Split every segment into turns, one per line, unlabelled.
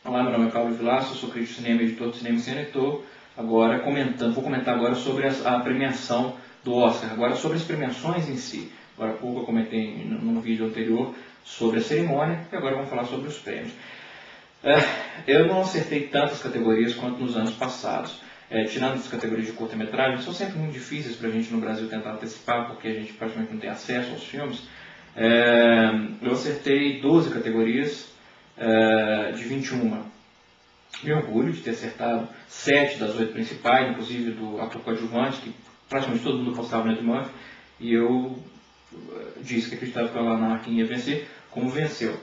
Olá, meu nome é Paulo Vilaça, sou crítico de cinema, editor de cinema e cena, e estou agora vou comentar agora sobre a premiação do Oscar, agora sobre as premiações em si. Agora há pouco eu comentei num vídeo anterior sobre a cerimônia e agora vamos falar sobre os prêmios. Eu não acertei tantas categorias quanto nos anos passados. Tirando as categorias de curta-metragem, são sempre muito difíceis para a gente no Brasil tentar antecipar, porque a gente praticamente não tem acesso aos filmes. Eu acertei 12 categorias de 21. Me orgulho de ter acertado 7 das 8 principais, inclusive do ator coadjuvante, que praticamente todo mundo apostava no Ed Murphy, e eu disse que acreditava que o Alan Arkin ia vencer, como venceu.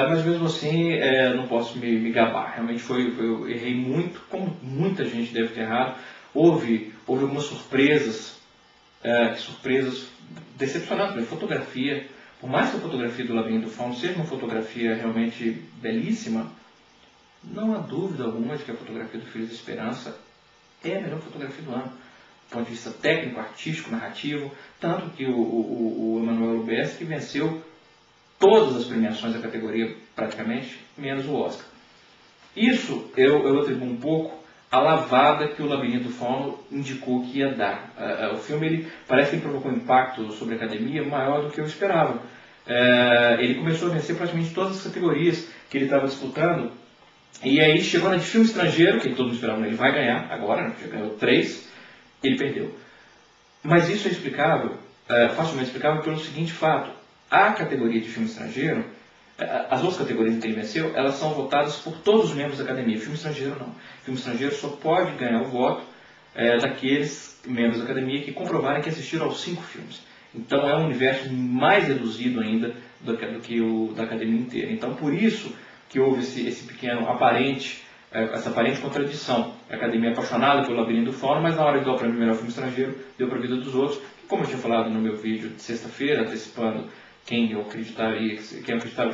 Mas mesmo assim, não posso me gabar. Realmente eu errei muito, como muita gente deve ter errado. Houve algumas surpresas, surpresas decepcionantes. Fotografia, por mais que a fotografia do Labirinto do Fauno seja uma fotografia realmente belíssima, não há dúvida alguma de que a fotografia do Filhos da Esperança é a melhor fotografia do ano, do ponto de vista técnico, artístico, narrativo, tanto que o Emmanuel Lubezki venceu todas as premiações da categoria, praticamente, menos o Oscar. Isso eu atribuo um pouco à lavada que o Labirinto do Fauno indicou que ia dar. O filme parece que ele provocou um impacto sobre a academia maior do que eu esperava. Ele começou a vencer praticamente todas as categorias que ele estava disputando, e aí chegou na de filme estrangeiro, que todo mundo esperava, ele vai ganhar agora, né? Já ganhou 3, ele perdeu. Mas isso é explicável, facilmente explicável pelo seguinte fato: a categoria de filme estrangeiro, as outras categorias que ele venceu, elas são votadas por todos os membros da academia. Filme estrangeiro não. Filme estrangeiro só pode ganhar o voto daqueles membros da academia que comprovarem que assistiram aos 5 filmes. Então é um universo mais reduzido ainda do que o da academia inteira. Então por isso que houve esse pequeno essa aparente contradição. A academia é apaixonada pelo Labirinto do Fauno, mas na hora de dar o prêmio melhor filme estrangeiro, deu para a vida dos outros. Como eu tinha falado no meu vídeo de sexta-feira, antecipando quem eu acreditava que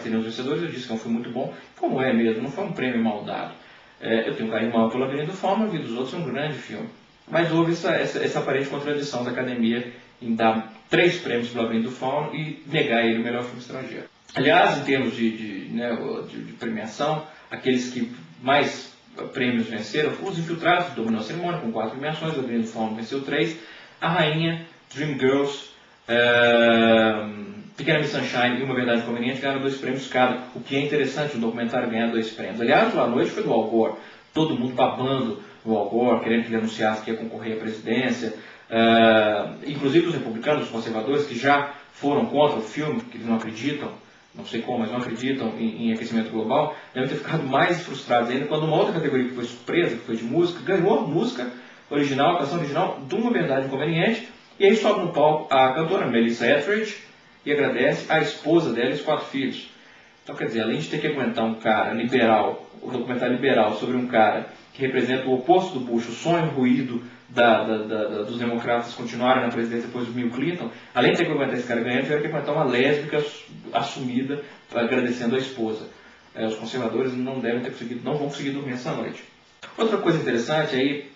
seriam os vencedores, eu disse que é um filme muito bom, como é mesmo, não foi um prêmio mal dado. Eu tenho um carinho maior pelo Labirinto do Fauno, a vida dos outros é um grande filme. Mas houve essa aparente contradição da academia em dar 3 prêmios para o Labirinto do Fauno e negar ele o melhor filme estrangeiro. Aliás, em termos de premiação, aqueles que mais prêmios venceram foram Os Infiltrados, que dominou a cerimônia com 4 premiações, o Labirinto do Fauno venceu 3, A Rainha, Dreamgirls, Pequena Miss Sunshine e Uma Verdade Conveniente ganharam 2 prêmios cada, o que é interessante, um documentário ganhar 2 prêmios. Aliás, lá à noite foi do Al Gore, todo mundo babando no Al Gore, querendo que ele anunciasse que ia concorrer à presidência, inclusive os republicanos, os conservadores, que já foram contra o filme, porque eles não acreditam, não sei como, mas não acreditam em aquecimento global, devem ter ficado mais frustrados ainda quando uma outra categoria que foi surpresa, que foi de música, ganhou a música original, a canção original de Uma Verdade Inconveniente, e aí sobe no palco a cantora Melissa Etheridge e agradece a esposa dela e os 4 filhos. Então, quer dizer, além de ter que aguentar um cara liberal, um documentário liberal sobre um cara que representa o oposto do Bush, o sonho ruído dos democratas continuarem na presidência depois do Bill Clinton, além de ter que aguentar esse cara ganhando, tiveram que aguentar uma lésbica assumida agradecendo a esposa. Os conservadores não vão conseguir dormir essa noite. Outra coisa interessante aí,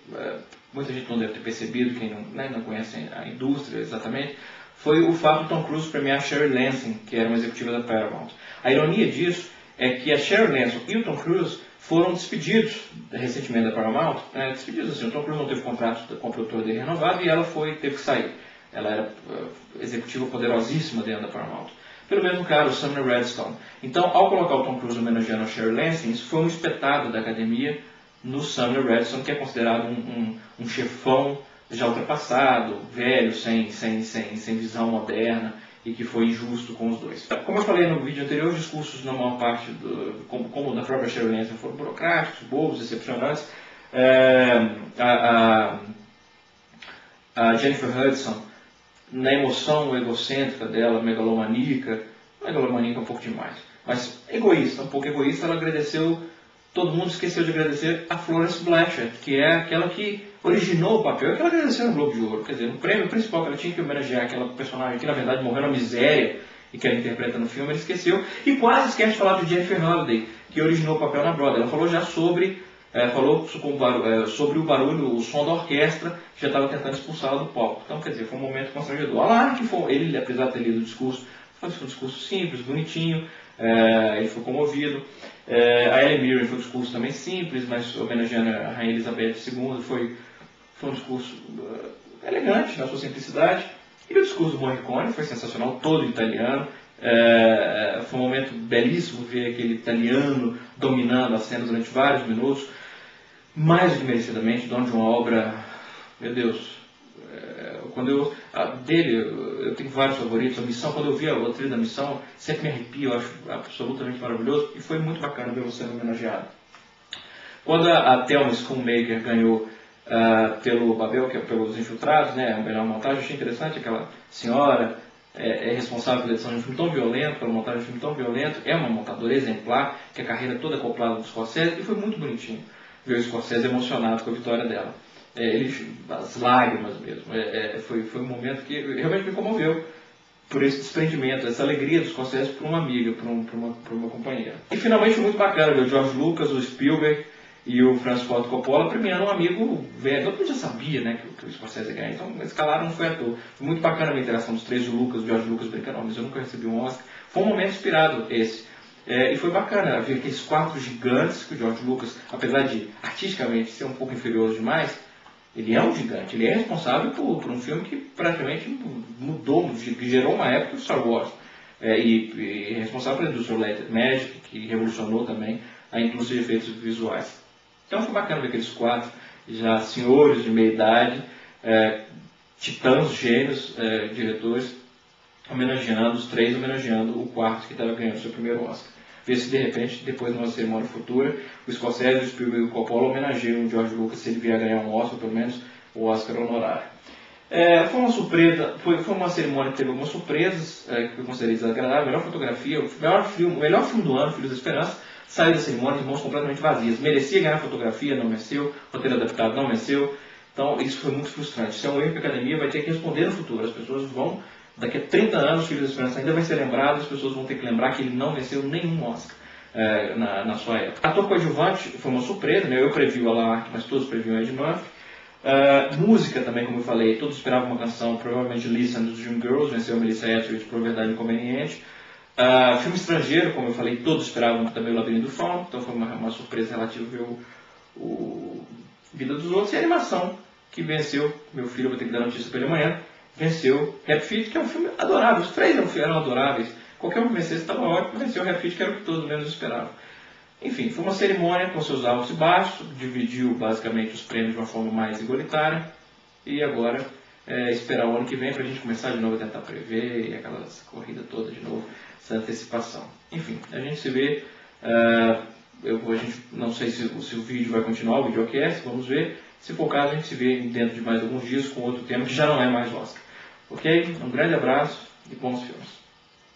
muita gente não deve ter percebido, quem não conhece a indústria exatamente, foi o fato de Tom Cruise premiar Shirley Lansing, que era uma executiva da Paramount. A ironia disso é que a Shirley Lansing e o Tom Cruise foram despedidos recentemente da Paramount, despedidos assim, o Tom Cruise não teve contrato com a produtora dele renovado e ela teve que sair. Ela era executiva poderosíssima dentro da Paramount. Pelo mesmo cara, o Samuel Redstone. Então, ao colocar o Tom Cruise homenageando a Shirley Lansing, isso foi um espetáculo da academia no Samuel Redstone, que é considerado um chefão já ultrapassado, velho, sem visão moderna, e que foi injusto com os dois. Como eu falei no vídeo anterior, os discursos, na maior parte, como o da própria Shirley Lansing, foram burocráticos, bobos, decepcionantes. A Jennifer Hudson, na emoção egocêntrica dela, megalomaníaca é um pouco demais, mas egoísta, um pouco egoísta, ela agradeceu, todo mundo esqueceu de agradecer a Florence Blanchard, que é aquela que originou o papel, que ela agradeceu no Globo de Ouro. Quer dizer, o prêmio principal que ela tinha que homenagear aquela personagem que na verdade morreu na miséria e que ela interpreta no filme, ela esqueceu. E quase esquece de falar de Jennifer Holliday, que originou o papel na Broadway. Ela falou já sobre o barulho, o som da orquestra, que já estava tentando expulsá-la do palco. Então, quer dizer, foi um momento constrangedor. Alain, que ele, apesar de ter lido o discurso, foi um discurso simples, bonitinho, ele foi comovido. A Ellen Mirren foi um discurso também simples, mas homenageando a Rainha Elizabeth II, foi um discurso elegante na sua simplicidade. E o discurso do Morricone foi sensacional, todo italiano. Foi um momento belíssimo ver aquele italiano dominando a cena durante vários minutos, mais do que merecidamente, dono de uma obra, meu Deus. Eu tenho vários favoritos. A Missão, quando eu vi a trilha da Missão, sempre me arrepio, eu acho absolutamente maravilhoso, e foi muito bacana ver você sendo homenageado. Quando a Thelma Schoonmaker ganhou pelo Babel, que é pelos Infiltrados, né, a melhor montagem, eu achei interessante. Aquela senhora é responsável pela edição de um filme tão violento, pela montagem de um filme tão violento, é uma montadora exemplar, que a carreira toda acoplada do Scorsese, e foi muito bonitinho ver o Scorsese emocionado com a vitória dela. As lágrimas mesmo. Foi um momento que realmente me comoveu por esse desprendimento, essa alegria dos Scorsese por uma amiga, por uma companheira. E finalmente foi muito bacana ver o George Lucas, o Spielberg e o Francis Ford Coppola premiando um amigo velho. Todo mundo já sabia, né, que o Scorsese ia ganhar, então escalaram, não foi à toa. Foi muito bacana a interação dos três, o George Lucas brincando, mas eu nunca recebi um Oscar. Foi um momento inspirado esse. E foi bacana ver aqueles quatro gigantes que o George Lucas, apesar de artisticamente ser um pouco inferior demais, ele é um gigante, ele é responsável por um filme que praticamente mudou, que gerou uma época do Star Wars. E responsável pela Industrial Light and Magic, que revolucionou também a indústria de efeitos visuais. Então foi bacana ver aqueles quatro, já senhores de meia idade, titãs, gênios, diretores, homenageando os três, homenageando o quarto que estava ganhando seu primeiro Oscar. Ver se de repente, depois de uma cerimônia futura, o Scorsese, o Spielberg e o Coppola homenageiam o George Lucas se ele vier a ganhar um Oscar, pelo menos o Oscar honorário. Foi uma surpresa, foi uma cerimônia que teve algumas surpresas, que eu considerei desagradável. A melhor fotografia, o melhor filme do ano, Filhos da Esperança, saiu da cerimônia de mãos completamente vazias. Merecia ganhar fotografia, não venceu. Roteiro adaptado, não venceu. Então isso foi muito frustrante. Isso é um erro que a academia vai ter que responder no futuro. As pessoas vão, daqui a 30 anos, Filhos da Esperança ainda vai ser lembrado, as pessoas vão ter que lembrar que ele não venceu nenhum Oscar na sua época. Ator coadjuvante foi uma surpresa, né? Eu previ o Alan Arkin, mas todos previam Ed Murphy. Música também, como eu falei, todos esperavam uma canção, provavelmente Listen dos Dreamgirls, venceu a Melissa Etheridge por Verdade Inconveniente. Filme estrangeiro, como eu falei, todos esperavam também o Labirinto do Fauno, então foi uma surpresa relativa ver o Vida dos Outros. E a animação, que venceu, meu filho, eu vou ter que dar notícia para ele amanhã, venceu Happy Feet, que é um filme adorável, os três eram adoráveis, qualquer um que vencesse estava ótimo, venceu Happy Feet, que era o que todos menos esperavam. Enfim, foi uma cerimônia com seus altos e baixos, dividiu basicamente os prêmios de uma forma mais igualitária, e agora esperar o ano que vem para a gente começar de novo a tentar prever, e aquela corrida toda de novo, essa antecipação. Enfim, a gente se vê, a gente não sei se o vídeo vai continuar, o videocast, vamos ver. Se for o caso, a gente se vê dentro de mais alguns dias com outro tema que já não é mais Oscar. Ok? Um grande abraço e bons filmes.